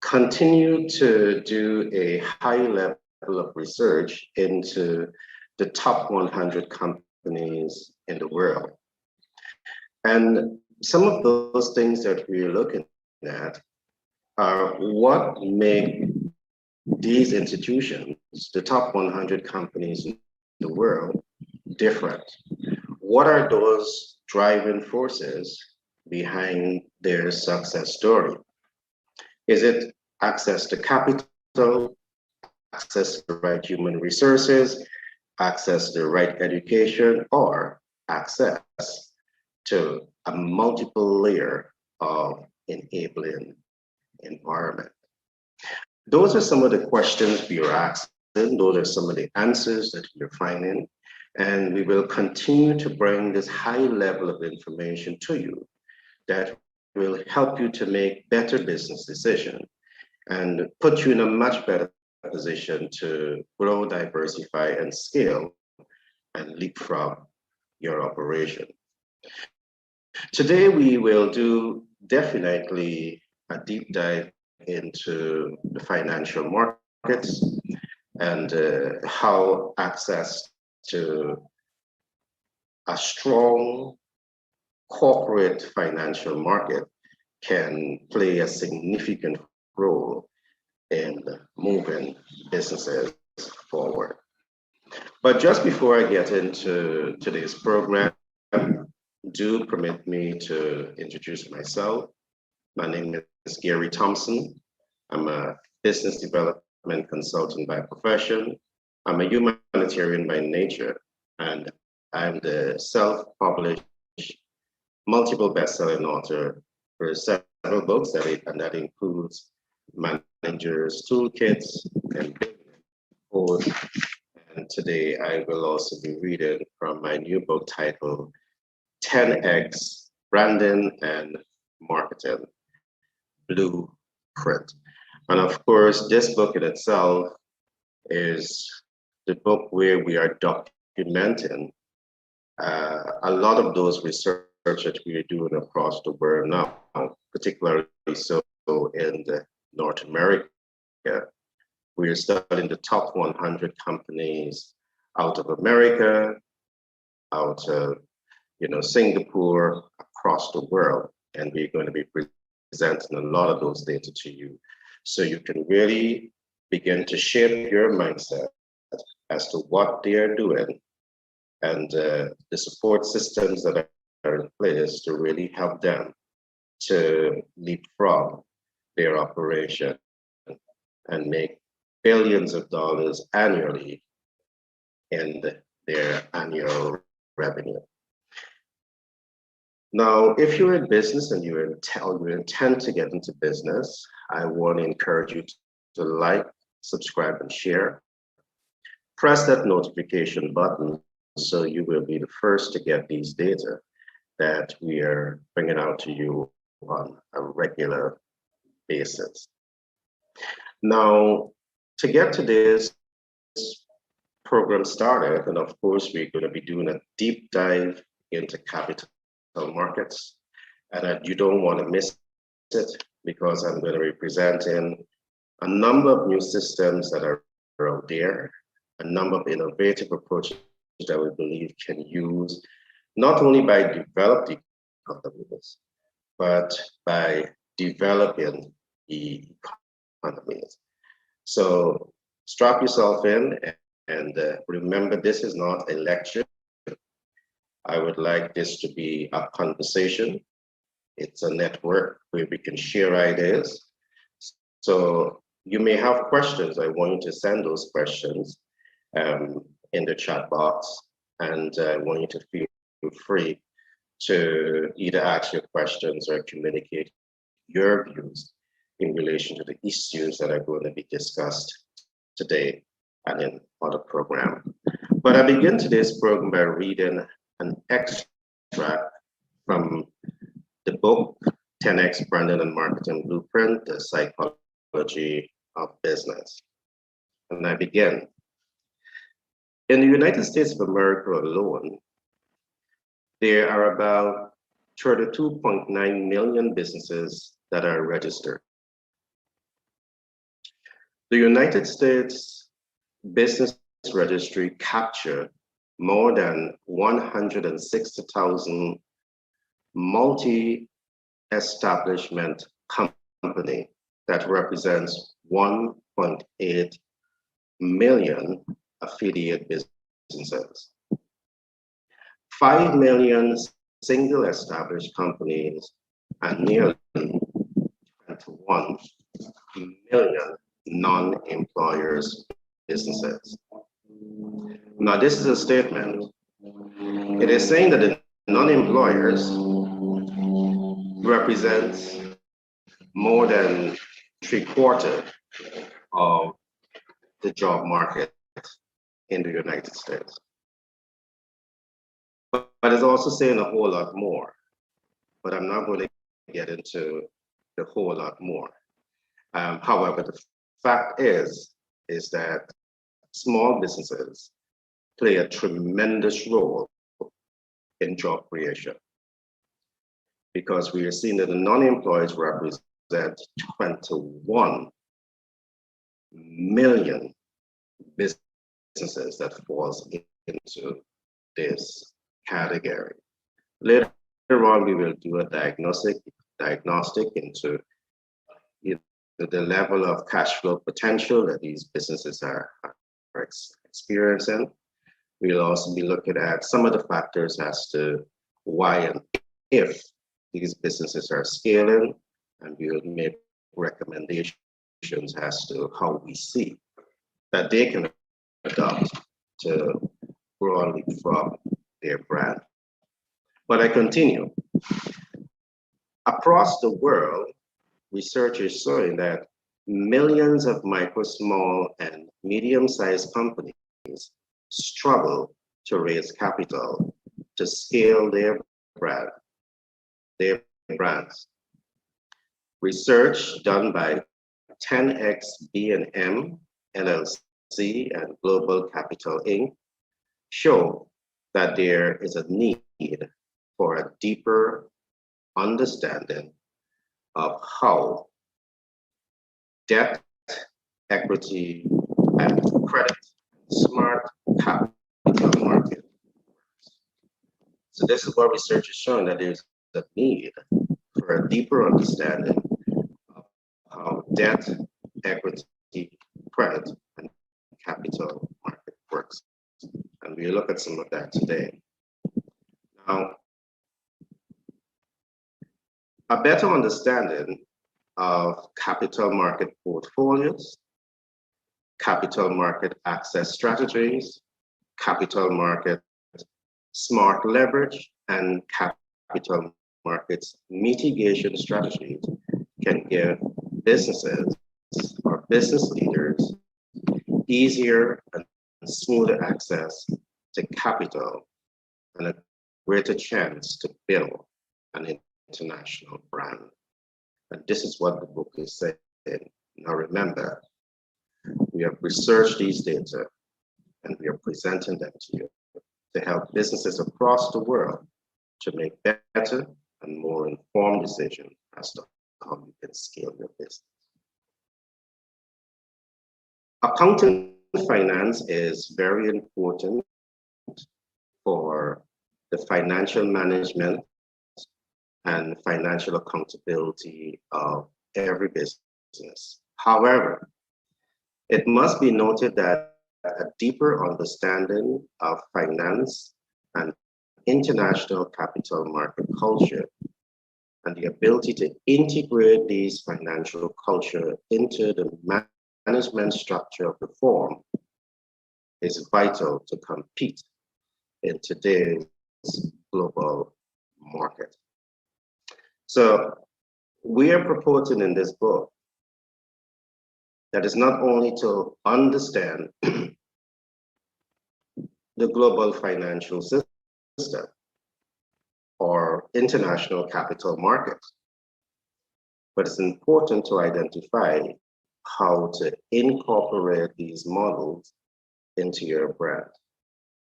continue to do a high level of research into the top 100 companies in the world. And some of those things that we're looking at are what make these institutions, the top 100 companies in the world, different. What are those driving forces behind their success story? Is it access to capital, access to the right human resources, access to the right education, or access to a multiple layer of enabling environment? Those are some of the questions we are asking. Those are some of the answers that we're finding. And we will continue to bring this high level of information to you that will help you to make better business decisions and put you in a much better position to grow, diversify, and scale and leapfrog your operation. Today, we will do definitely a deep dive into the financial markets and how access to a strong corporate financial market can play a significant role in moving businesses forward. But just before I get into today's program, do permit me to introduce myself. My name is Gary Thompson. I'm a business development consultant by profession. I'm a humanitarian by nature, and I'm the self-published, multiple best-selling author for several books, and that includes Managers Toolkits and Codes. And today I will also be reading from my new book titled 10X Branding and Marketing Blueprint. And of course, this book in itself is the book where we are documenting a lot of those research that we are doing across the world now, particularly so in North America. We are studying the top 100 companies out of America, out of Singapore, across the world, and we're going to be presenting a lot of those data to you, so you can really begin to shape your mindset as to what they are doing and the support systems that are in place to really help them to leapfrog their operation and make billions of dollars annually in their annual revenue. Now, if you're in business and you intend to get into business, I want to encourage you to like, subscribe, and share. Press that notification button so you will be the first to get these data that we are bringing out to you on a regular basis. Now, to get today's program started, and of course, we're going to be doing a deep dive into capital markets, and you don't want to miss it because I'm going to be presenting a number of new systems that are out there, a number of innovative approaches that we believe can use not only by developing economies, but by developing the economies. So strap yourself in and remember, this is not a lecture. I would like this to be a conversation. It's a network where we can share ideas. So you may have questions. I want you to send those questions in the chat box, and I want you to feel free to either ask your questions or communicate your views in relation to the issues that are going to be discussed today and in other program. But I begin today's program by reading an extract from the book 10X Branding and Marketing Blueprint, the Psychology of Business. And I begin. In the United States of America alone, there are about 32.9 million businesses that are registered. The United States Business Registry captured more than 160,000 multi-establishment company that represents 1.8 million affiliate businesses. 5 million single established companies and nearly 21 million non-employers businesses. Now, this is a statement. It is saying that the non-employers represents more than 3/4 of the job market in the United States. But it's also saying a whole lot more. But I'm not going to get into the whole lot more. However, the fact is that small businesses play a tremendous role in job creation, because we are seeing that the non-employed represent 21 million businesses that falls into this category. Later on, we will do a diagnostic into the level of cash flow potential that these businesses are experiencing. We'll also be looking at some of the factors as to why and if these businesses are scaling, and we'll make recommendations as to how we see that they can adopt to broadly from their brand. But I continue. Across the world, research is showing that millions of micro, small, and medium-sized companies struggle to raise capital to scale their brands. Research done by 10X B&M LLC and Global Capital Inc. show that there is a need for a deeper understanding of how debt, equity, and credit smart capital market works. So this is what research is showing, that there's a need for a deeper understanding of how debt, equity, credit, and capital market works. And we'll look at some of that today. Now, a better understanding of capital market portfolios, capital market access strategies, capital market smart leverage, and capital markets mitigation strategies can give businesses or business leaders easier and smoother access to capital and a greater chance to build an international brand. And this is what the book is saying. Now remember, we have researched these data and we are presenting them to you to help businesses across the world to make better and more informed decisions as to how you can scale your business. Accounting finance is very important for the financial management and financial accountability of every business. However, it must be noted that a deeper understanding of finance and international capital market culture and the ability to integrate these financial culture into the management structure of the firm is vital to compete in today's global market. So we are proposing in this book that is not only to understand the global financial system or international capital markets, but it's important to identify how to incorporate these models into your brand,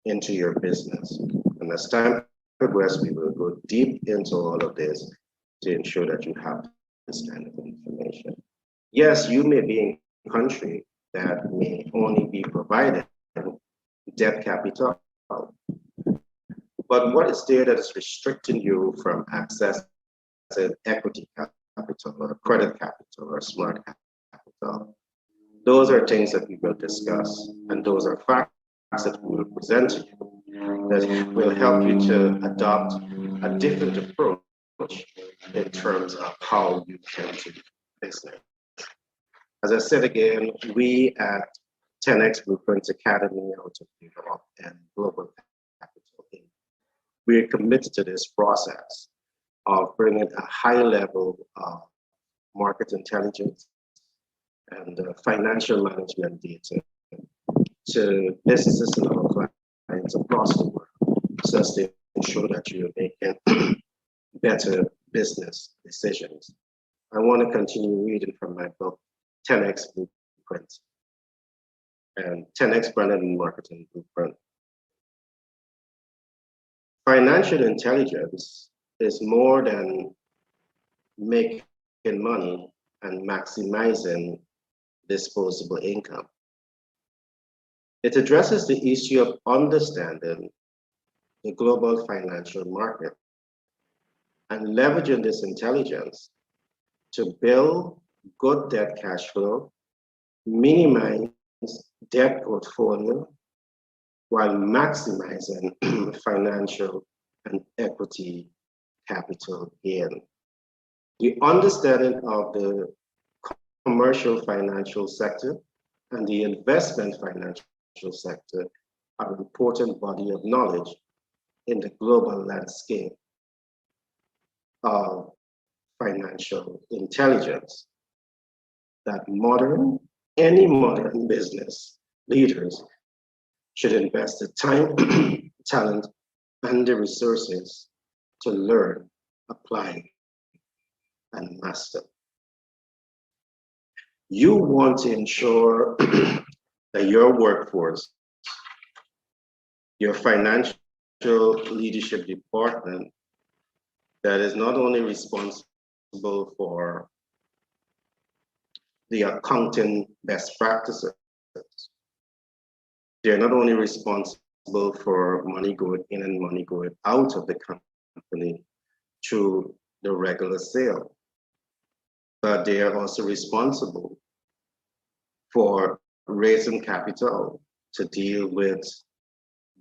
into your business. And as time progresses, we will go deep into all of this to ensure that you have this kind of information. Yes, you may be country that may only be provided debt capital. But what is there that is restricting you from accessing equity capital or credit capital or smart capital? Those are things that we will discuss, and those are facts that we will present to you that will help you to adopt a different approach in terms of how you can do business. As I said again, we at 10X Blueprint Academy out of New York and Global Capital Inc., we are committed to this process of bringing a high level of market intelligence and financial management data to businesses and our clients across the world, so as to ensure that you're making better business decisions. I want to continue reading from my book, 10X Blueprint and 10X Branding Marketing Blueprint. Financial intelligence is more than making money and maximizing disposable income. It addresses the issue of understanding the global financial market and leveraging this intelligence to build good debt cash flow, minimize debt portfolio, while maximizing financial and equity capital gain. The understanding of the commercial financial sector and the investment financial sector are an important body of knowledge in the global landscape of financial intelligence that any modern business leaders should invest the time, talent, and the resources to learn, apply, and master. You want to ensure that your workforce, your financial leadership department, that is not only responsible for the accounting best practices, they're not only responsible for money going in and money going out of the company through the regular sale, but they are also responsible for raising capital to deal with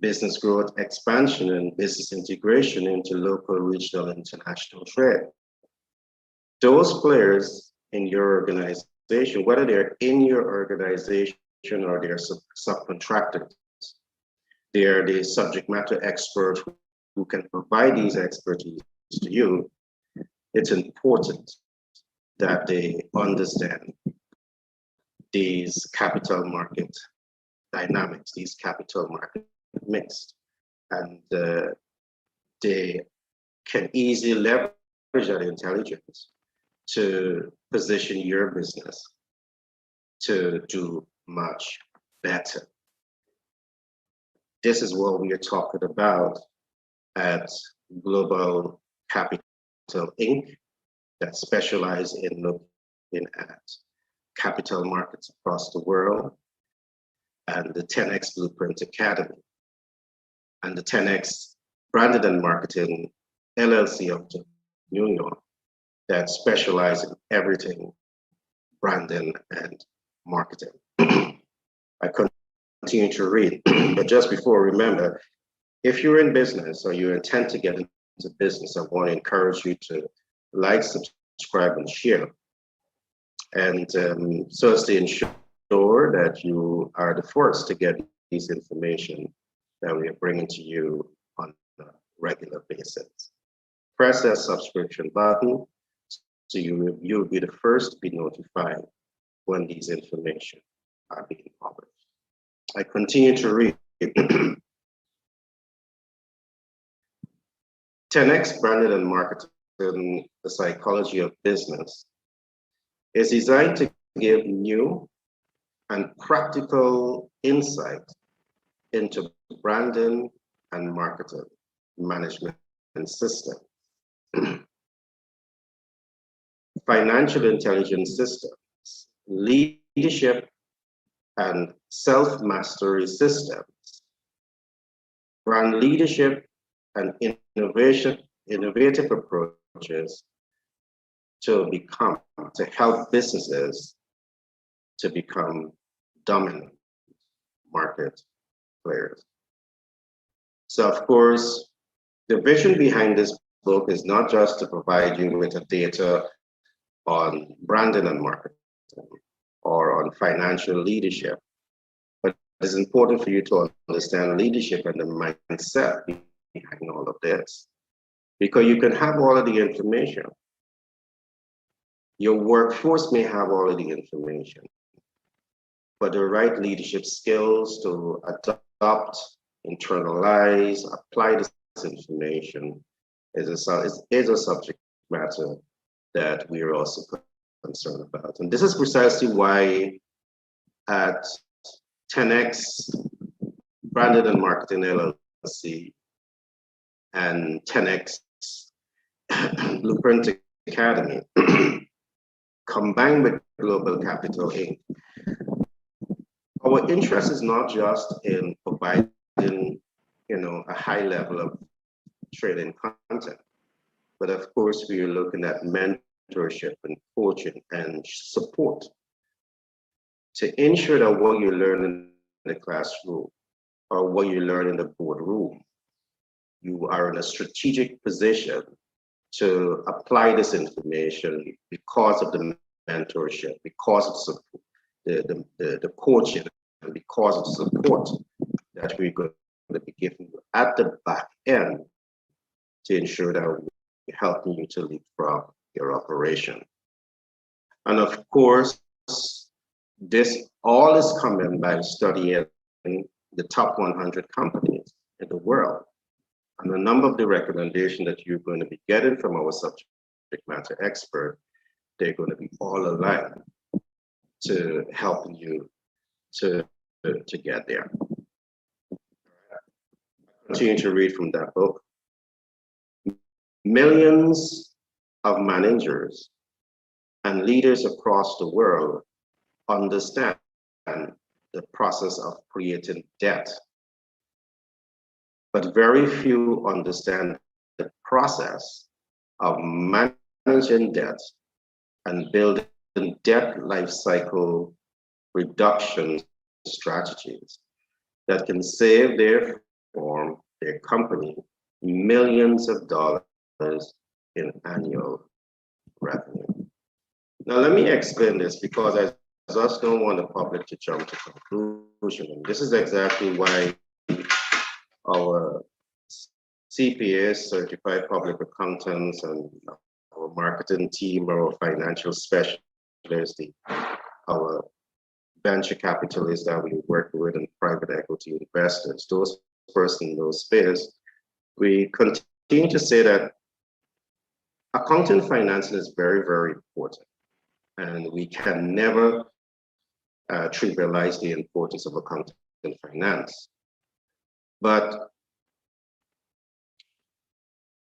business growth, expansion, and business integration into local, regional, international trade. Those players in your organization, whether they're in your organization or they're subcontractors, they are the subject matter expert who can provide these expertise to you. It's important that they understand these capital market dynamics, these capital market mix, and they can easily leverage that intelligence to position your business to do much better. This is what we are talking about at Global Capital Inc., that specialize in looking at capital markets across the world, and the 10X Blueprint Academy, and the 10X Branding Marketing LLC of New York, that specialize in everything branding and marketing. I continue to read, but just before, remember, if you're in business or you intend to get into business, I want to encourage you to like, subscribe, and share. And so as to ensure that you are the first to get this information that we are bringing to you on a regular basis. Press that subscription button so you'll be the first to be notified when these information are being published. I continue to read. 10X Branding and Marketing, the Psychology of Business, is designed to give new and practical insight into branding and marketing management system. Financial intelligence systems lead leadership and self-mastery systems, brand leadership and innovative approaches to help businesses to become dominant market players. So of course, the vision behind this book is not just to provide you with the data on branding and marketing or on financial leadership, but it's important for you to understand leadership and the mindset behind all of this, because you can have all of the information. Your workforce may have all of the information, but the right leadership skills to adopt, internalize, apply this information is a subject matter that we are also concerned about. And this is precisely why at 10X Branding and Marketing LLC and 10X Blueprint Academy, combined with Global Capital Inc., our interest is not just in providing, a high level of trading content, but of course we are looking at mentorship and coaching and support to ensure that what you learn in the classroom or what you learn in the boardroom, you are in a strategic position to apply this information because of the mentorship, because of support, the coaching, and because of the support that we're going to be giving you at the back end to ensure that we're helping you to leapfrog your operation. And of course, this all is coming by studying the top 100 companies in the world. And a number of the recommendations that you're going to be getting from our subject matter expert, they're going to be all aligned to helping you to get there. Continue to read from that book. Millions of managers and leaders across the world understand the process of creating debt, but very few understand the process of managing debt and building debt life cycle reduction strategies that can save their company millions of dollars in annual revenue. Now, let me explain this, because I just don't want the public to jump to conclusion. And this is exactly why our CPAs, certified public accountants, and our marketing team, our financial specialists, our venture capitalists that we work with, and private equity investors, those persons in those spheres, we continue to say that accounting financing is very, very important. And we can never trivialize the importance of accounting finance. But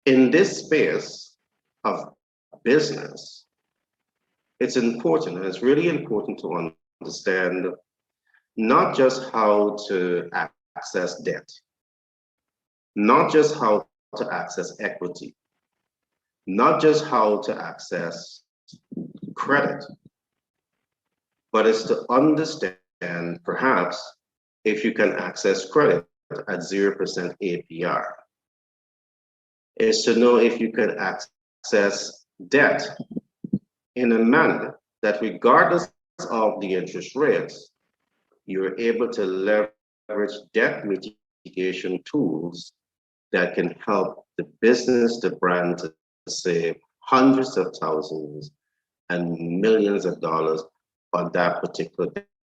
in this space of business, it's important, and it's really important to understand not just how to access debt, not just how to access equity, not just how to access credit, but it's to understand perhaps if you can access credit at 0% APR. Is to know if you can access debt in a manner that, regardless of the interest rates, you're able to leverage debt mitigation tools that can help the business, the brand, to save hundreds of thousands and millions of dollars on that particular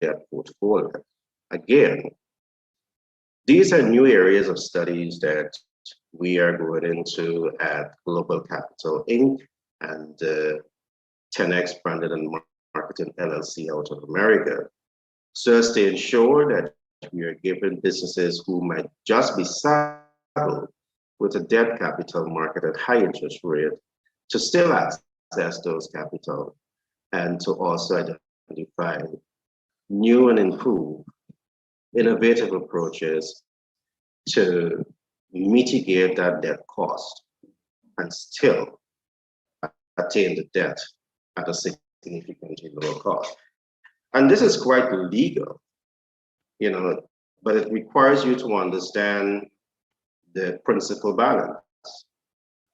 debt portfolio. Again, these are new areas of studies that we are going into at Global Capital Inc. and 10X Branding and Marketing LLC out of America, so as to ensure that we are giving businesses who might just be saddled with a debt capital market at high interest rate to still access those capital, and to also identify new and improved innovative approaches to mitigate that debt cost and still attain the debt at a significantly lower cost. And this is quite legal, but it requires you to understand the principal balance.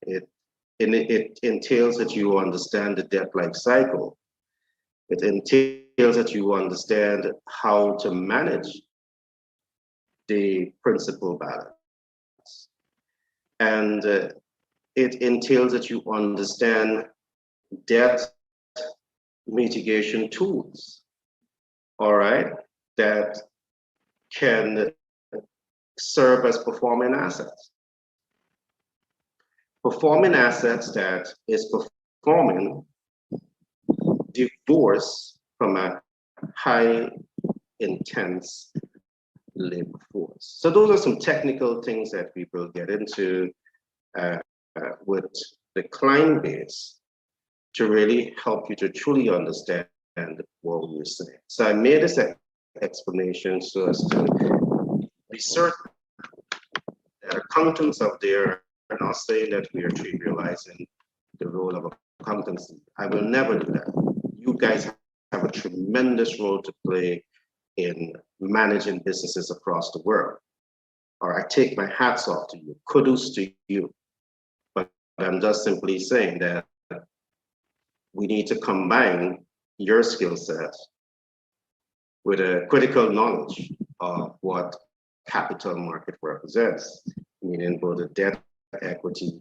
It entails that you understand the debt life cycle. It entails that you understand how to manage the principal balance. And it entails that you understand debt mitigation tools, all right, that can serve as performing assets. Performing assets that is performing divorce from a high intense labor force. So those are some technical things that we will get into with the client base to really help you to truly understand what we're saying. So I made this explanation so as to be certain that accountants out there are not saying that we are trivializing the role of accountancy. I will never do that. You guys have a tremendous role to play in managing businesses across the world. Or I take my hats off to you. Kudos to you. But I'm just simply saying that we need to combine your skill set with a critical knowledge of what capital market represents, meaning both the debt, equity,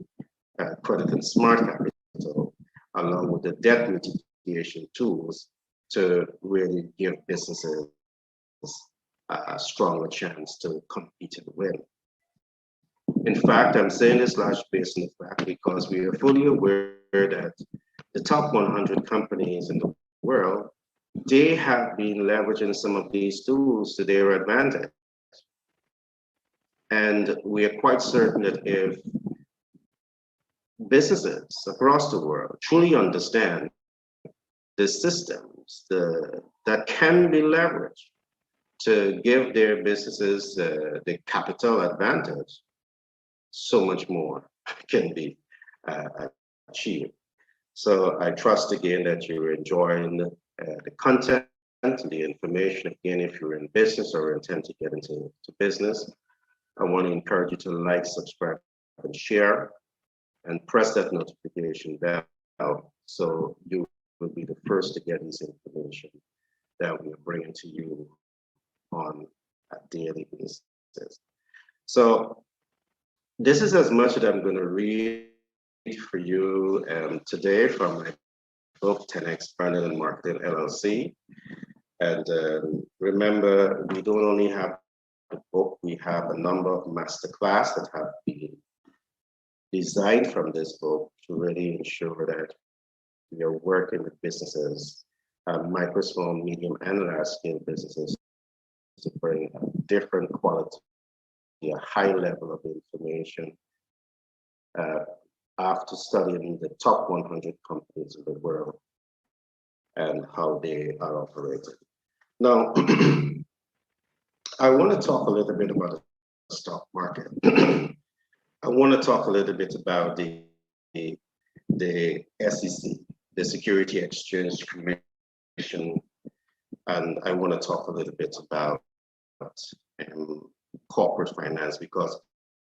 credit, and smart capital, along with the debt mitigation tools to really give businesses a stronger chance to compete and win. In fact, I'm saying this large based on the fact because we are fully aware that the top 100 companies in the world, they have been leveraging some of these tools to their advantage. And we are quite certain that if businesses across the world truly understand the systems that can be leveraged to give their businesses the capital advantage, so much more can be achieved. So I trust again that you're enjoying the content, the information. Again, if you're in business or intend to get into business, I want to encourage you to like, subscribe, and share, and press that notification bell so you will be the first to get this information that we're bringing to you on a daily basis. So this is as much that I'm going to read for you today from my book, 10X Branding Marketing LLC. And remember, we don't only have the book, we have a number of masterclass that have been designed from this book to really ensure that we are working with businesses, micro, small, medium, and large scale businesses to bring a different quality, a high level of information after studying the top 100 companies in the world and how they are operating. Now, I want to talk a little bit about the stock market. I want to talk a little bit about the SEC, the Security Exchange Commission, and I want to talk a little bit about corporate finance, because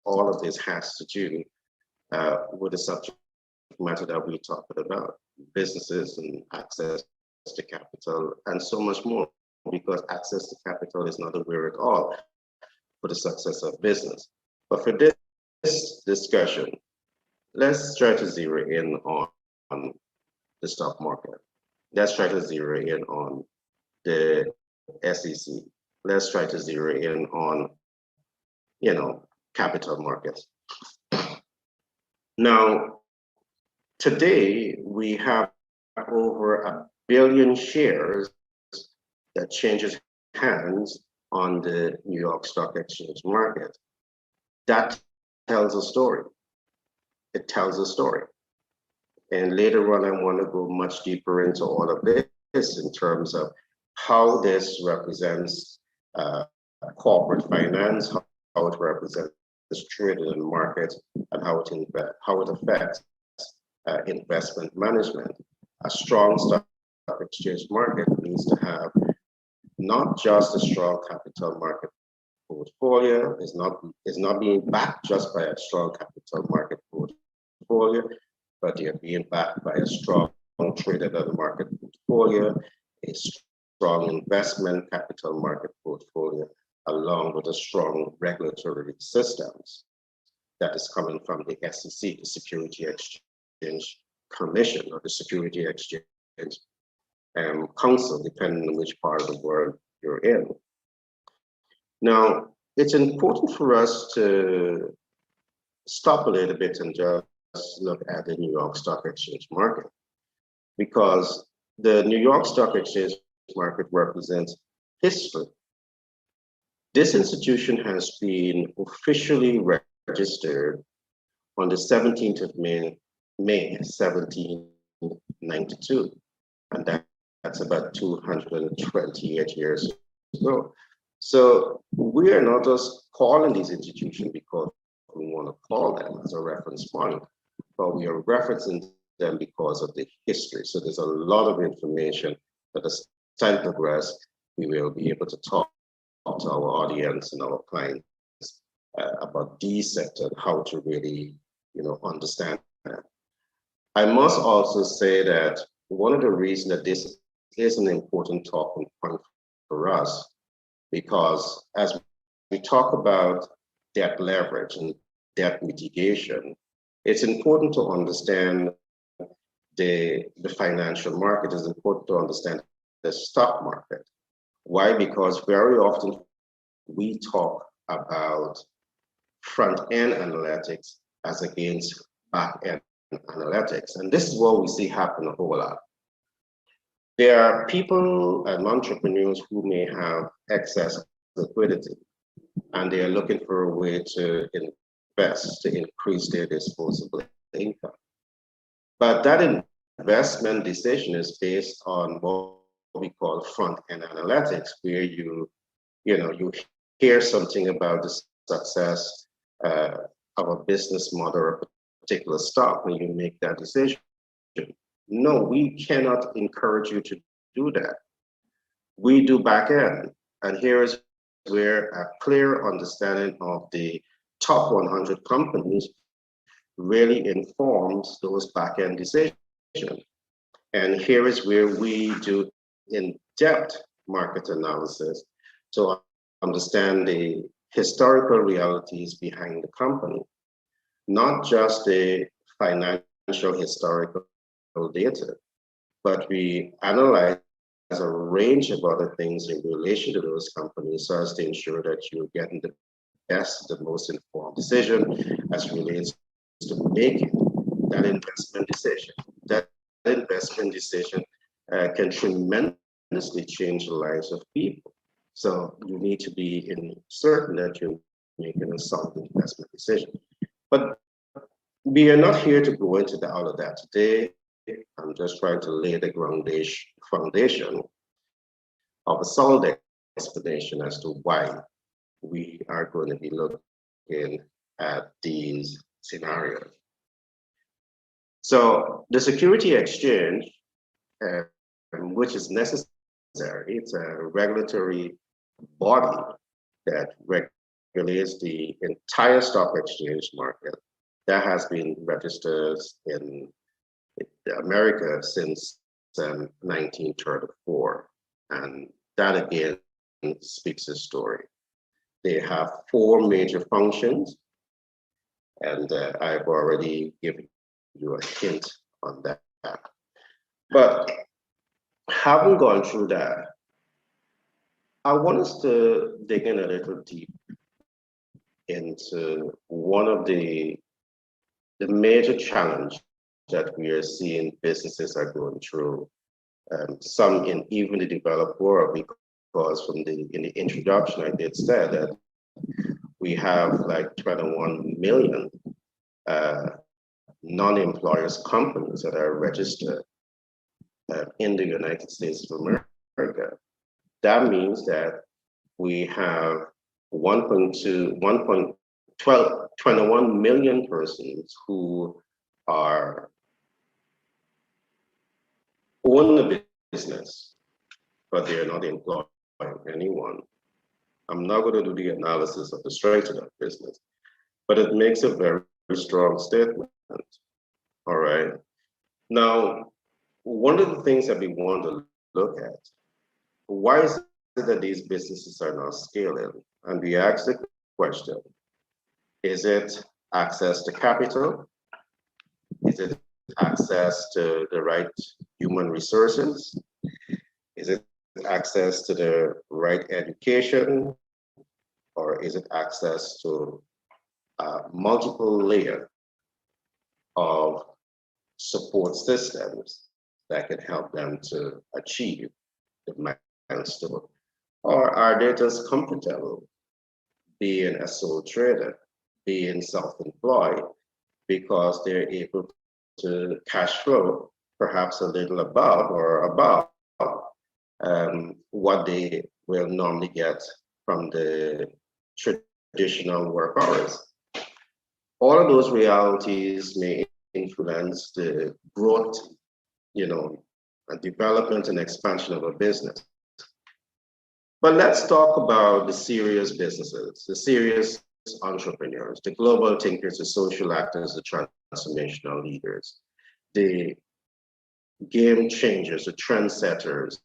all of this has to do with the subject matter that we're talking about, businesses and access to capital and so much more, because access to capital is not a wherewithal for the success of business. But for this discussion, let's try to zero in on the stock market. Let's try to zero in on the SEC. Let's try to zero in on, capital markets. Now, today we have over 1 billion shares that changes hands on the New York Stock Exchange market. That tells a story. It tells a story. And later on, I want to go much deeper into all of this in terms of how this represents corporate finance, how it represents trading in the market, and how it affects investment management. A strong stock exchange market needs to have not just a strong capital market portfolio, is not being backed just by a strong capital market portfolio, but they're being backed by a strong traded on the market portfolio, a strong investment capital market portfolio, along with a strong regulatory systems that is coming from the SEC, the Security Exchange Commission, or the Security Exchange Council, depending on which part of the world you're in. Now, it's important for us to stop a little bit and just look at the New York Stock Exchange market, because the New York Stock Exchange market represents history. This institution has been officially registered on the 17th of May 1792, and that's about 228 years ago. So we are not just calling these institutions because we want to call them as a reference point, but we are referencing them because of the history. So there's a lot of information that as time progresses, we will be able to talk to our audience and our clients about these sectors and how to really, understand that. I must also say that one of the reasons that this is an important talking point for us, because as we talk about debt leverage and debt mitigation, it's important to understand the financial market. It's important to understand the stock market. Why? Because very often we talk about front-end analytics as against back-end analytics. And this is what we see happen a whole lot. There are people and entrepreneurs who may have excess liquidity, and they are looking for a way to invest to increase their disposable income. But that investment decision is based on what we call front-end analytics, where you hear something about the success of a business model or a particular stock when you make that decision. No, we cannot encourage you to do that. We do back end, and here is where a clear understanding of the top 100 companies really informs those back end decisions. And here is where we do in-depth market analysis to understand the historical realities behind the company, not just the financial historical data, but we analyze a range of other things in relation to those companies so as to ensure that you're getting the best, the most informed decision as relates to making that investment decision. That investment decision can tremendously change the lives of people. So you need to be certain that you're making a solid investment decision. But we are not here to go into all of that today. I'm just trying to lay the foundation of a solid explanation as to why we are going to be looking at these scenarios. So the Security Exchange, which is necessary, it's a regulatory body that regulates the entire stock exchange market, that has been registered in America since 1934. And that again speaks a story. They have 4 major functions, and I've already given you a hint on that. But having gone through that, I want us to dig in a little deep into one of the major challenges that we are seeing businesses are going through, some in even the developed world, because in the introduction I did say that we have like 21 million non-employers companies that are registered in the United States of America. That means that we have 21 million persons who are own a business, but they are not employing anyone. I'm not going to do the analysis of the strength of that business, but it makes a very strong statement. All right. Now, one of the things that we want to look at, why is it that these businesses are not scaling? And we ask the question, is it access to capital? Is it access to the right human resources? Is it access to the right education? Or is it access to multiple layers of support systems that can help them to achieve the milestone? Or are they just comfortable being a sole trader, being self-employed, because they're able to cash flow perhaps a little above what they will normally get from the traditional work hours? All of those realities may influence the growth, and development and expansion of a business. But let's talk about the serious businesses, the serious entrepreneurs, the global thinkers, the social actors, the transformational leaders, the game changers, the trendsetters.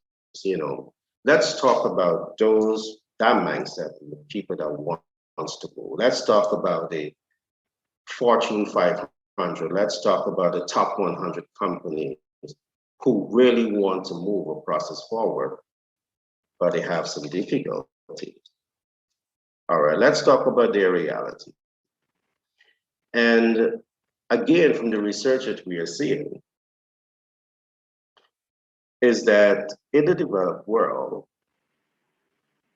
Let's talk about that mindset, the people that wants to go. Let's talk about the Fortune 500. Let's talk about the top 100 companies who really want to move a process forward, but they have some difficulties. All right, let's talk about their reality. And again, from the research that we are seeing, is that in the developed world,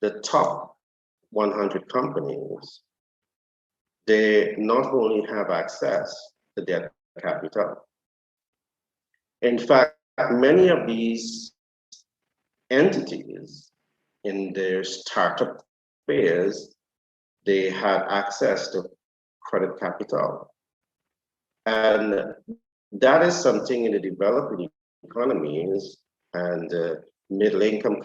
the top 100 companies, they not only have access to debt capital. In fact, many of these entities in their startup phase, they had access to credit capital. And that is something in the developing economies and middle-income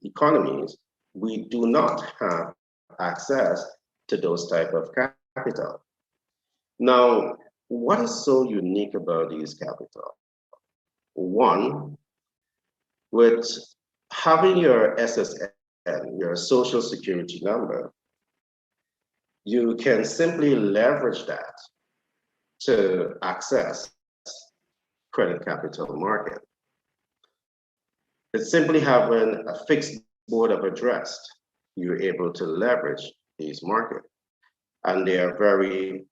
economies, we do not have access to those type of capital. Now, what is so unique about these capital? One, with having your SSN, your social security number, you can simply leverage that to access credit capital market. It's simply having a fixed board of address, you're able to leverage these markets. And they are very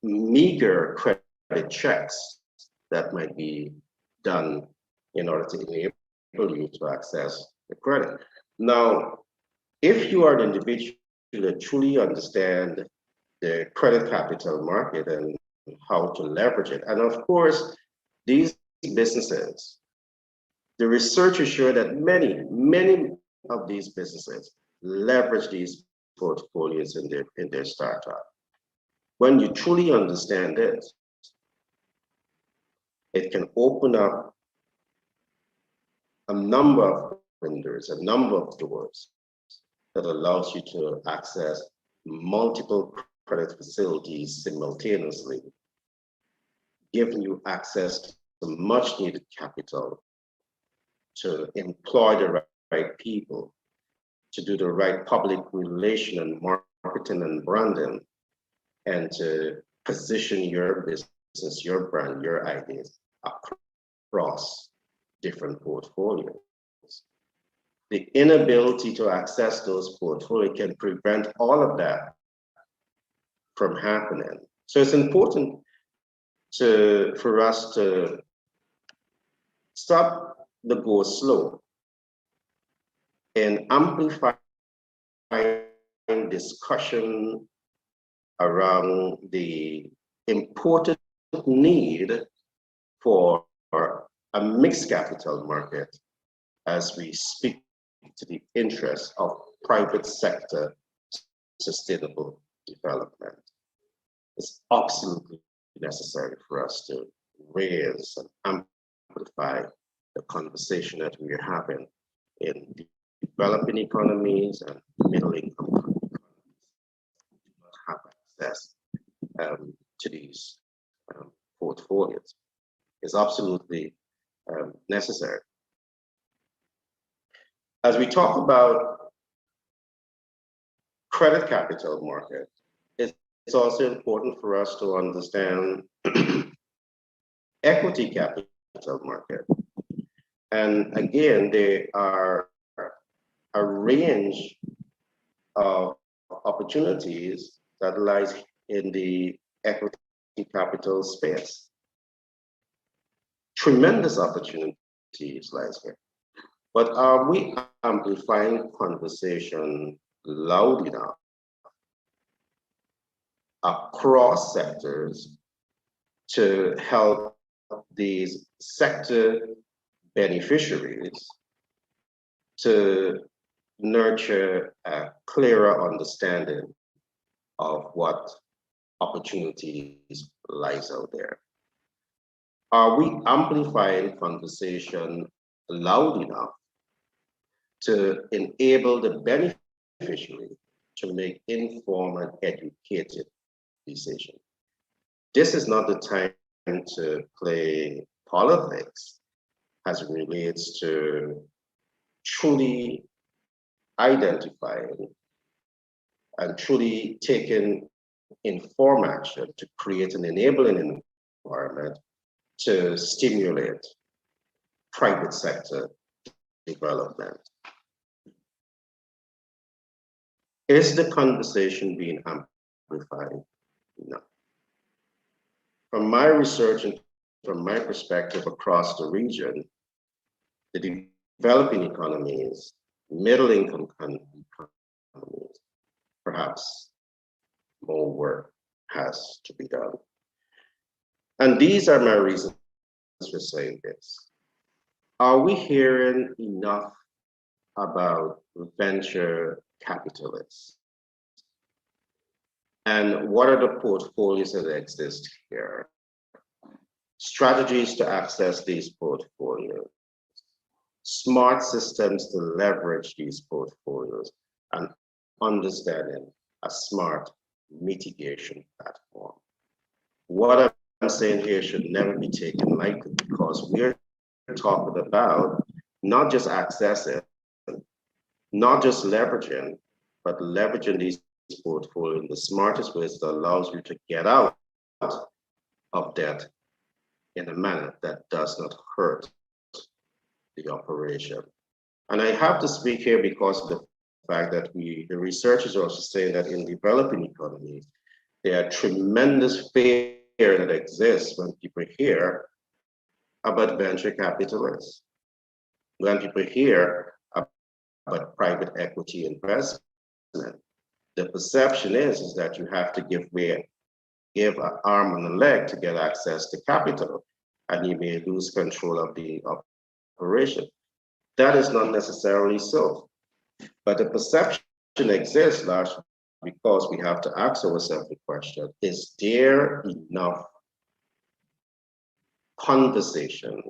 meager credit checks that might be done in order to enable you to access the credit. Now, if you are an individual that truly understand the credit capital market and how to leverage it, and of course, these businesses, the research is sure that many of these businesses leverage these portfolios in their startup. When you truly understand it, it can open up a number of windows, a number of doors that allows you to access multiple credit facilities simultaneously, giving you access to much needed capital to employ the right people, to do the right public relation and marketing and branding, and to position your business, your brand, your ideas across different portfolios. The inability to access those portfolios can prevent all of that from happening. So it's important for us to stop the go slow and amplify discussion around the important need for a mixed capital market as we speak to the interests of private sector sustainable development. It's absolutely necessary for us to raise and amplify the conversation that we are having in developing economies and middle income economies who do not have access to these portfolios. It's absolutely necessary. As we talk about credit capital market, it's also important for us to understand equity capital market. And again, there are a range of opportunities that lies in the equity capital space. Tremendous opportunities lies here. But are we amplifying conversation loud enough across sectors to help these sector beneficiaries to nurture a clearer understanding of what opportunities lies out there? Are we amplifying conversation loud enough to enable the beneficiary to make informed and educated decisions? This is not the time to play politics as it relates to truly identifying and truly taking informed action to create an enabling environment to stimulate private sector development. Is the conversation being amplified? No. From my research and from my perspective across the region, the developing economies, middle income economies, perhaps more work has to be done. And these are my reasons for saying this. Are we hearing enough about venture capitalists? And what are the portfolios that exist here? Strategies to access these portfolios, smart systems to leverage these portfolios, and understanding a smart mitigation platform. What I'm saying here should never be taken lightly, because we're talking about not just accessing, not just leveraging, but leveraging these portfolios in the smartest ways that allows you to get out of debt in a manner that does not hurt the operation. And I have to speak here because of the fact that the researchers are also saying that in developing economies, there are tremendous fear that exists when people hear about venture capitalists, when people hear about private equity investment. The perception is that you have to give an arm and a leg to get access to capital, and you may lose control of the operation. That is not necessarily so, but the perception exists largely because we have to ask ourselves the question, is there enough conversation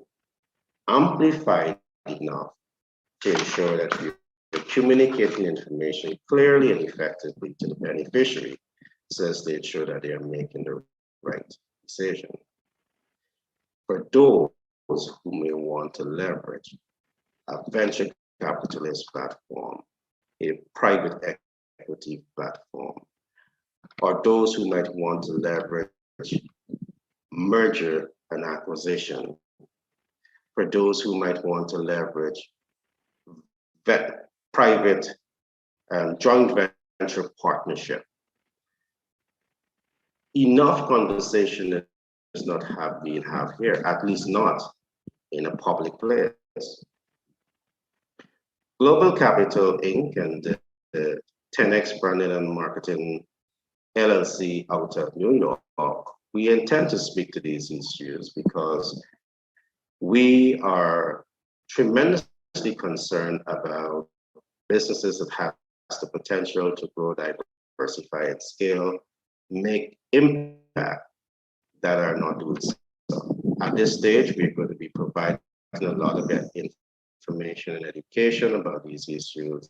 amplified enough to ensure that you're communicating information clearly and effectively to the beneficiary so as to ensure that they are making the right decision? For those who may want to leverage a venture capitalist platform, a private equity platform, or those who might want to leverage merger and acquisition, for those who might want to leverage private joint venture partnership. Enough conversation does not being had here, at least not in a public place. Global Capital Inc. and the 10X Branding and Marketing LLC out of New York, we intend to speak to these issues because We are tremendously concerned about businesses that have the potential to grow, diversify, and scale, make impact, that are not doing so. At this stage, we're going to be providing a lot of information and education about these issues.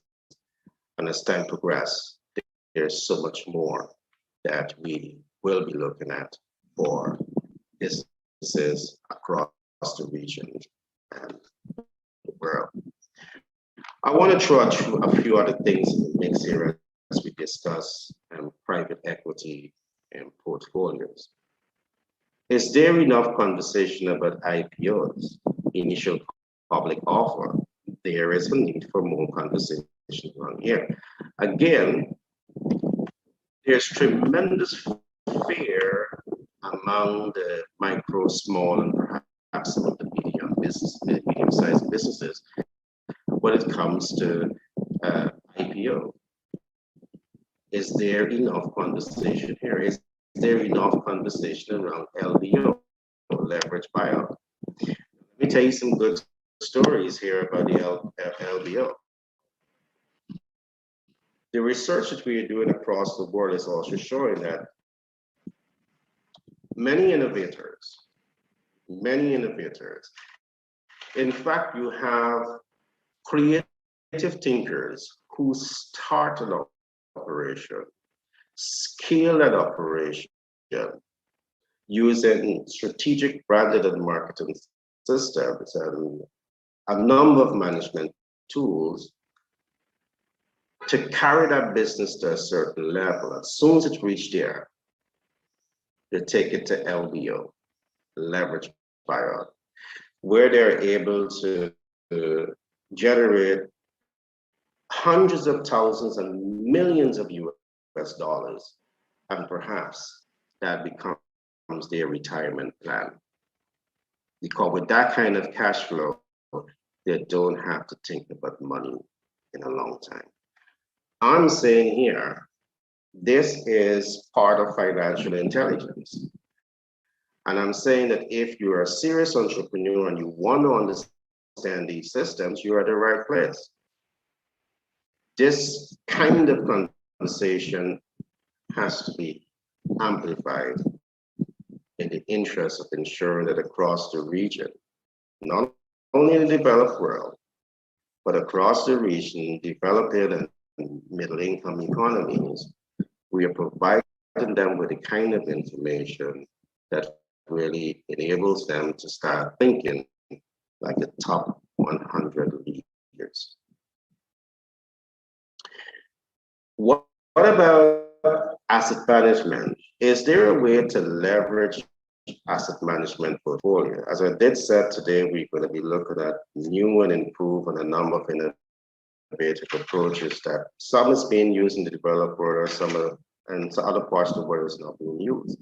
And as time progresses, there's so much more that we will be looking at for businesses across the region and the world. I want to throw a few other things in the mix here as we discuss private equity and portfolios. Is there enough conversation about IPOs, initial public offer? There is a need for more conversation around here. Again, there's tremendous fear among the micro, small, and perhaps some of the medium-sized businesses when it comes to IPO. Is there enough conversation here? Is there enough conversation around LBO, leverage buyout? Let me tell you some good stories here about the LBO. The research that we are doing across the world is also showing that many innovators, in fact, you have creative thinkers who start an operation, scale that operation, using strategic branded and marketing systems and a number of management tools to carry that business to a certain level. As soon as it reaches there, they take it to LBO, leverage buyout, where they're able to generate hundreds of thousands and millions of US dollars, and perhaps that becomes their retirement plan. Because with that kind of cash flow, they don't have to think about money in a long time. I'm saying here, this is part of financial intelligence. And I'm saying that if you're a serious entrepreneur and you want to understand these systems, you're at the right place. This kind of conversation has to be amplified in the interest of ensuring that across the region, not only in the developed world, but across the region, developing and middle-income economies, we are providing them with the kind of information that really enables them to start thinking like the top 100 leaders. What about asset management? Is there a way to leverage asset management portfolio? As I did say today, we're going to be looking at new and improved and a number of innovative approaches that some is being used in the developed world, and other parts of the world is not being used.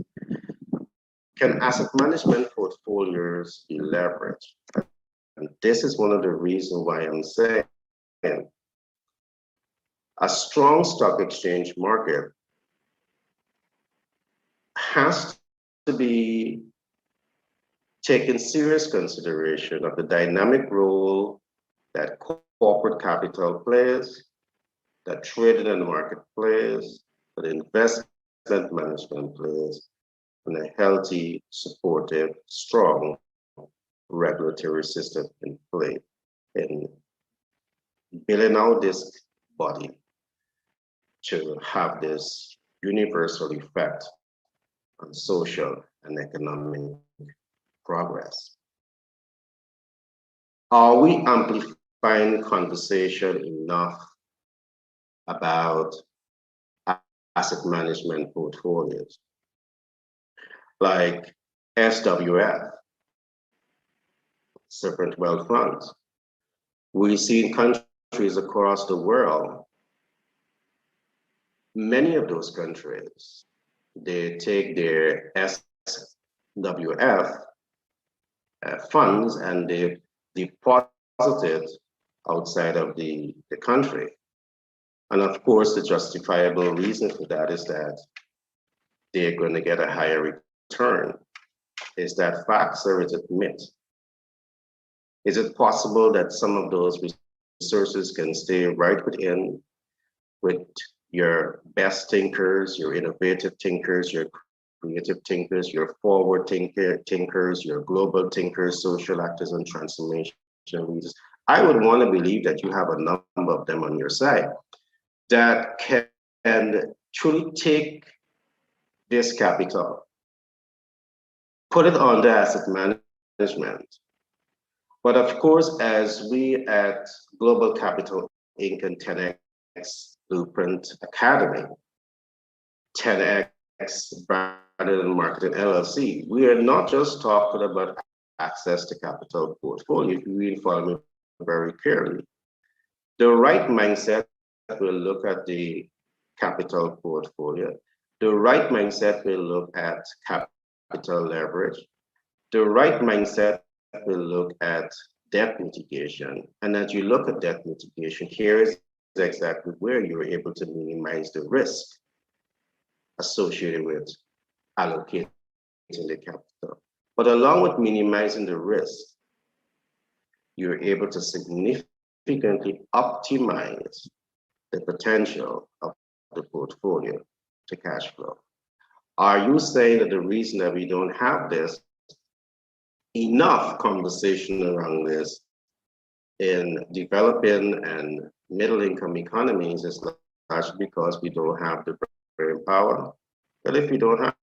Can asset management portfolios be leveraged? And this is one of the reasons why I'm saying a strong stock exchange market has to be taken serious consideration of the dynamic role that corporate capital plays, that trading in the market plays, that investment management plays, and a healthy, supportive, strong regulatory system in play in building out this body to have this universal effect on social and economic progress. Are we amplifying conversation enough about asset management portfolios? Like SWF, separate wealth funds. We see in countries across the world, many of those countries, they take their SWF funds and they deposit it outside of the country. And of course, the justifiable reason for that is that they're going to get a higher return. Is that fact or is it myth? Is it possible that some of those resources can stay right within with your best thinkers, your innovative thinkers, your creative thinkers, your forward thinkers, your global thinkers, social actors, and transformation leaders? I would want to believe that you have a number of them on your side that can truly take this capital, put it under asset management. But of course, as we at Global Capital Inc. and 10X Blueprint Academy, 10X Branding Marketing LLC, we are not just talking about access to capital portfolio. If you really follow me very clearly, the right mindset will look at the capital portfolio. The right mindset will look at capital leverage. The right mindset will look at debt mitigation. And as you look at debt mitigation, here is exactly where you're able to minimize the risk associated with allocating the capital. But along with minimizing the risk, you're able to significantly optimize the potential of the portfolio to cash flow. Are you saying that the reason that we don't have this enough conversation around this in developing and middle income economies is largely because we don't have the brain power? Well, if we don't have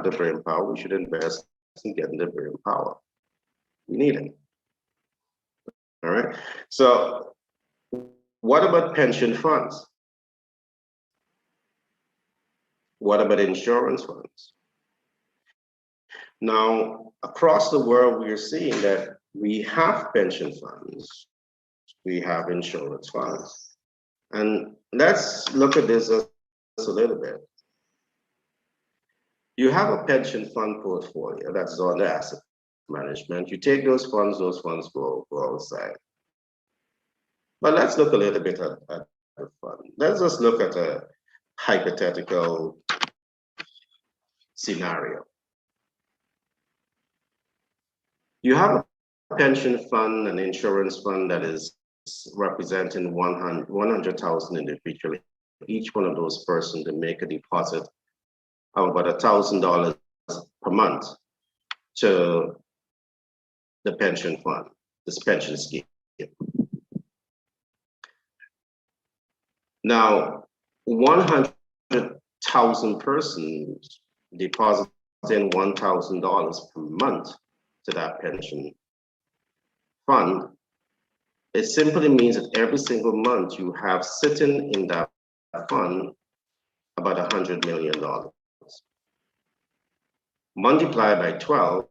the brain power, we should invest in getting the brain power. We need it. All right. So what about pension funds? What about insurance funds? Now, across the world, we are seeing that we have pension funds, we have insurance funds. And let's look at this just a little bit. You have a pension fund portfolio that's on the asset management. You take those funds go outside. But let's look a little bit at the fund. Let's just look at a hypothetical scenario. You have a pension fund, an insurance fund that is representing 100,000 individually. Each one of those persons to make a deposit of about $1,000 per month to the pension fund, this pension scheme. Now, 100,000 persons depositing $1,000 per month to that pension fund. It simply means that every single month you have sitting in that fund about $100 million. Multiply by 12,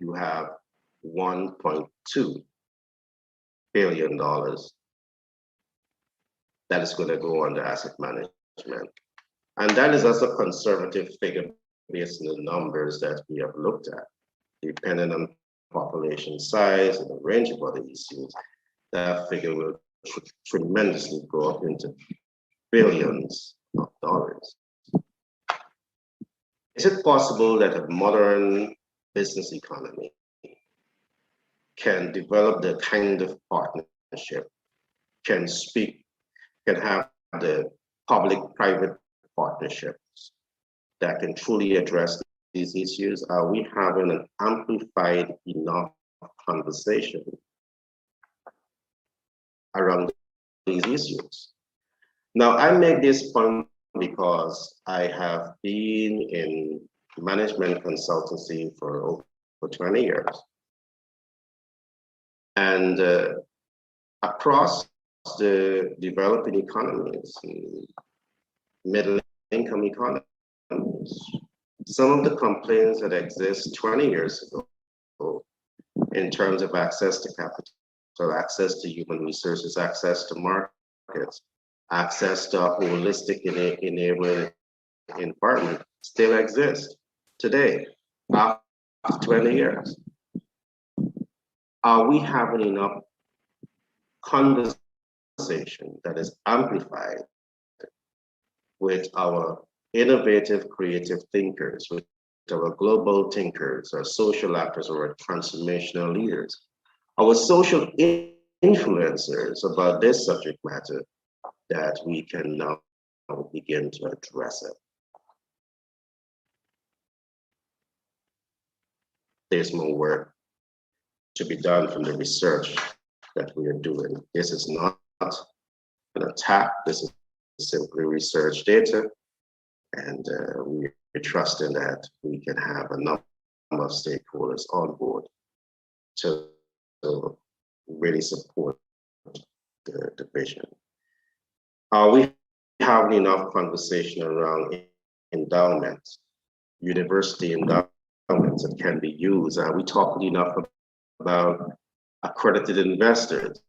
you have $1.2 billion that is going to go under asset management. And that is also a conservative figure based on the numbers that we have looked at, depending on population size and a range of other issues. That figure will tremendously go up into billions of dollars. Is it possible that a modern business economy can develop the kind of partnership, can have the public-private partnerships that can truly address these issues? Are we having an amplified enough conversation around these issues? Now, I make this point because I have been in management consultancy for over 20 years. And across the developing economies, middle income economies, some of the complaints that exist 20 years ago in terms of access to capital, access to human resources, access to markets, access to a holistic enabling environment still exist today, after 20 years. Are we having enough conversation that is amplified with our innovative, creative thinkers, with our global thinkers, our social actors, or our transformational leaders? our social influencers about this subject matter, that we can now begin to address it. There's more work to be done from the research that we are doing. This is not an attack, this is simply research data, and we're trusting that we can have a number of stakeholders on board to really support the vision. Are we having enough conversation around endowments, university endowments that can be used? Are we talking enough about accredited investors?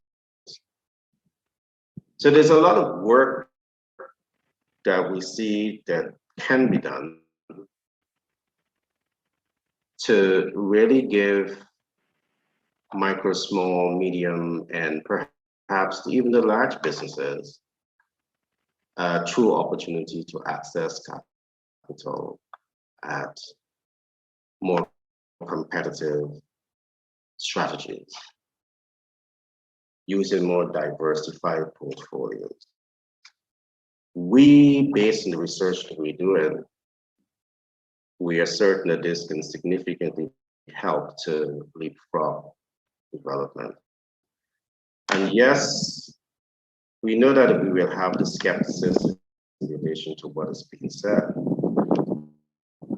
So there's a lot of work that we see that can be done to really give micro, small, medium, and perhaps even the large businesses a true opportunity to access capital at more competitive strategies, using more diversified portfolios. We, based on the research that we're doing, we are certain that this can significantly help to leapfrog development. And yes, we know that we will have the skepticism in relation to what is being said.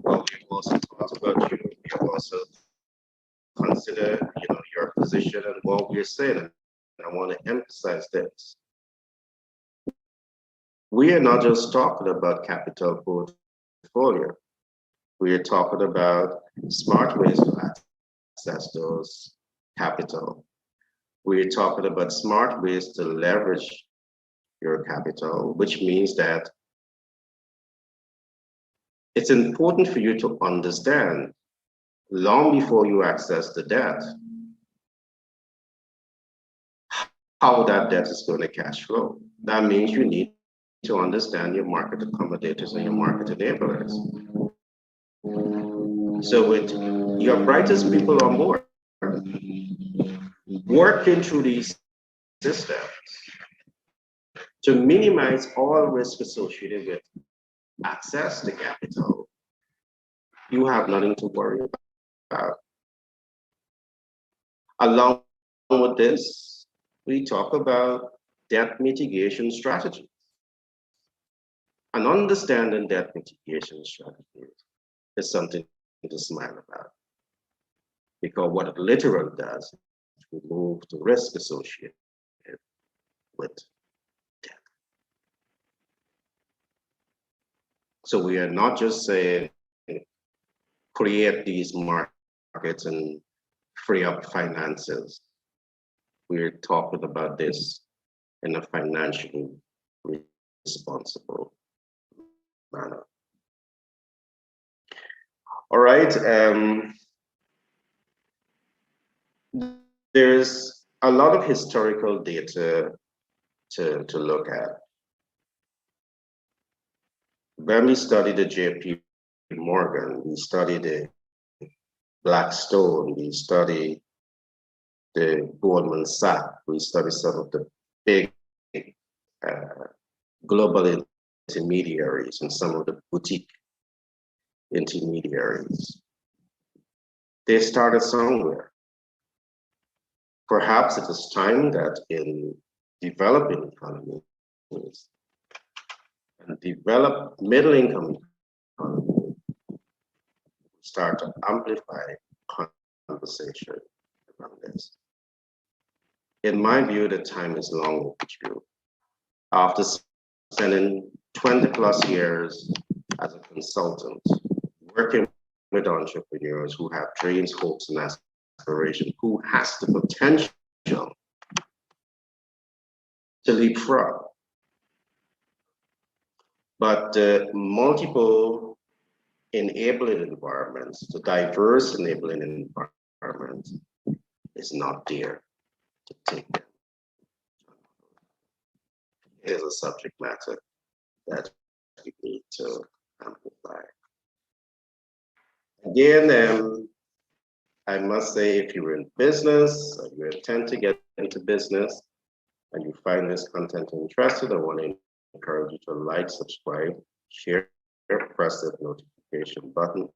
But we've also talked about you, we have also considered, your position and what we're saying. And I want to emphasize this. We are not just talking about capital portfolio. We are talking about smart ways to access those capital. We're talking about smart ways to leverage your capital, which means that it's important for you to understand long before you access the debt, how that debt is going to cash flow. That means you need to understand your market accommodators and your market enablers. So with your brightest people on board, working through these systems to minimize all risk associated with access to capital, you have nothing to worry about. Along with this, we talk about debt mitigation strategies. And understanding debt mitigation strategies is something to smile about. Because what it literally does is remove the risk associated with debt. So we are not just saying create these markets and free up finances. We're talking about this in a financially responsible manner. All right. There's a lot of historical data to look at. When we study the JP Morgan, we study the Blackstone, we study the Goldman Sachs, we study some of the big global intermediaries and some of the boutique intermediaries. They started somewhere. Perhaps it is time that in developing economies and developed middle income economies, start to amplify conversation around this. In my view, the time is long overdue. After spending 20 plus years as a consultant, working with entrepreneurs who have dreams, hopes, and aspirations, who has the potential to leapfrog. But the multiple enabling environments, the diverse enabling environments, is not there to take them. It is a subject matter that we need to amplify. Again, I must say, if you're in business, or you intend to get into business, and you find this content interesting, I want to encourage you to like, subscribe, share, press the notification button,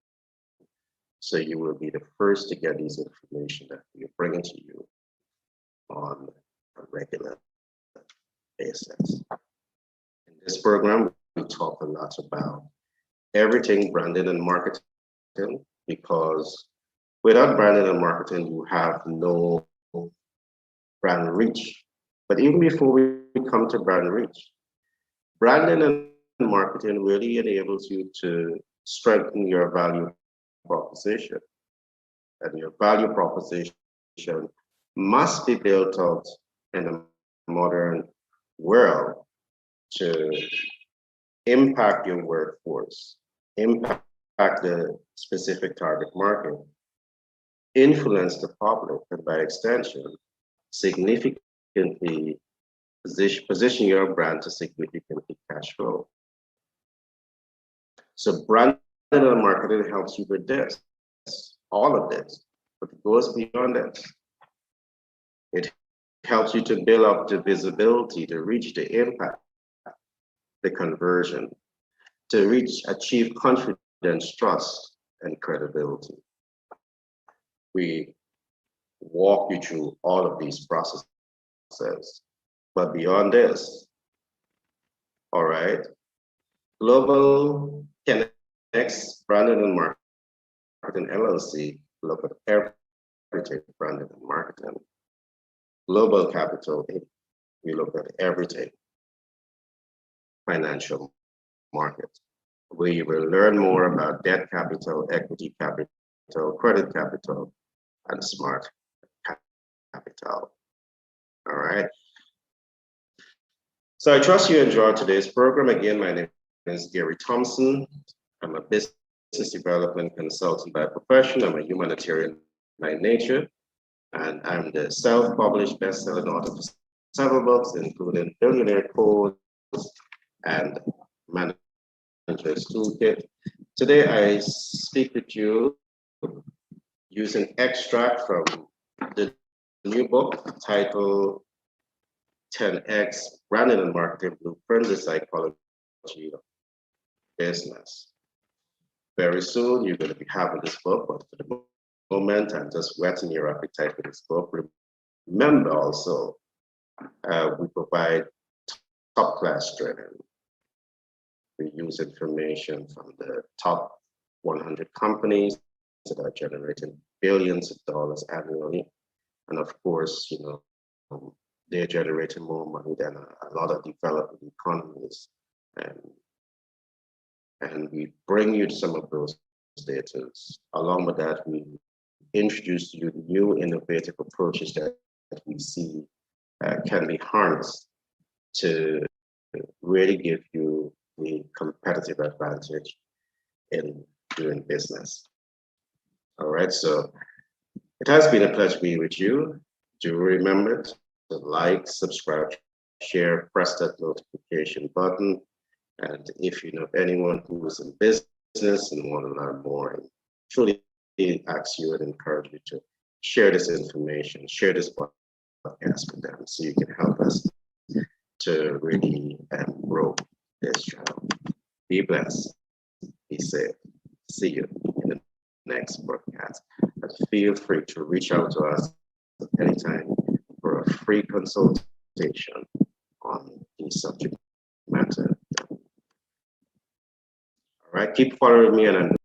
so you will be the first to get these information that we're bringing to you on a regular basis. In this program, we talk a lot about everything branding and marketing, because without branding and marketing, you have no brand reach. But even before we come to brand reach, branding and marketing really enables you to strengthen your value proposition. And your value proposition must be built out in a modern world to impact your workforce, impact the specific target market, influence the public, and by extension, significantly position your brand to significantly cash flow. So branding and marketing helps you with this, all of this, but it goes beyond this. It helps you to build up the visibility, to reach the impact, the conversion, to achieve confidence, trust, and credibility. We walk you through all of these processes. But beyond this, all right, Global Connects Branding and Marketing LLC look at everything branding and marketing. Global Capital, we look at everything financial market. We will learn more about debt capital, equity capital, credit capital, and smart capital. All right. So I trust you enjoyed today's program. Again, my name is Gary Thompson. I'm a business development consultant by profession. I'm a humanitarian by nature. And I'm the self-published best-selling author for several books, including Billionaire Codes and Manager's Toolkit. Today, I speak with you using extract from the new book titled 10X Branding and Marketing Blueprint, the Psychology of Business. Very soon, you're going to be having this book, but for the moment, I'm just whetting your appetite for this book. Remember also, we provide top-class training. We use information from the top 100 companies that are generating billions of dollars annually. And of course, you know, they're generating more money than a lot of developing economies. And we bring you some of those data. Along with that, we introduce you new innovative approaches that we see can be harnessed to really give you the competitive advantage in doing business. All right, so it has been a pleasure being with you. Do remember to like, subscribe, share, press that notification button. And if you know anyone who is in business and want to learn more, and truly ask you and encourage you to share this information, share this podcast with them so you can help us to really grow this channel. Be blessed, be safe. See you in the next broadcast. And feel free to reach out to us at any time for a free consultation on the subject matter. All right, keep following me, and I'm